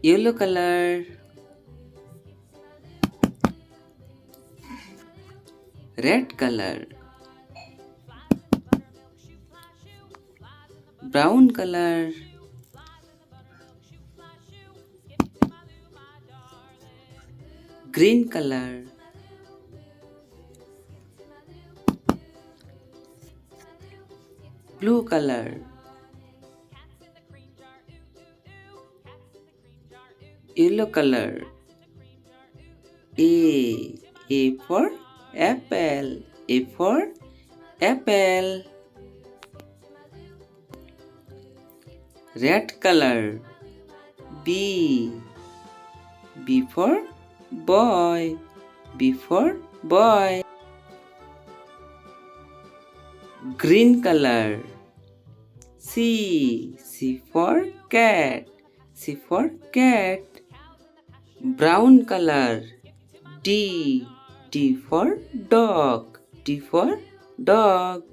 yellow color, red color, brown color, green color, blue color, yellow color. A for apple, A for apple. Red color. B for boy, B for boy. Green color. C for cat, C for cat. Brown color. D for dog, D for dog.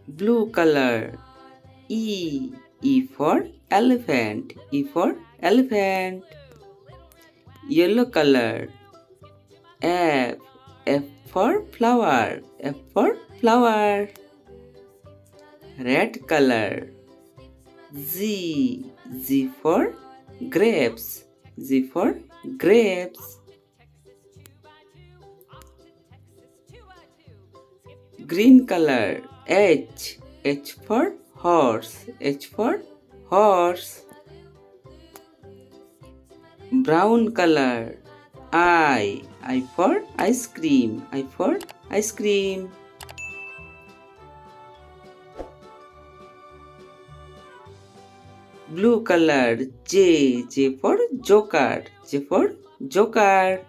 Blue color. E for elephant, E for elephant. Yellow color. F for flower, F for flower. Red color. Z for grapes, Z for grapes. Green color. H for horse, H for horse. Brown color. I for ice cream, I for ice cream. Blue color. J for joker, J for joker.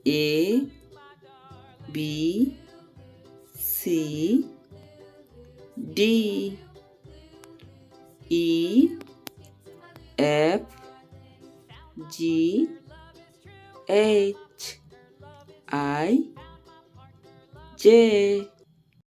A B C D E F G H I J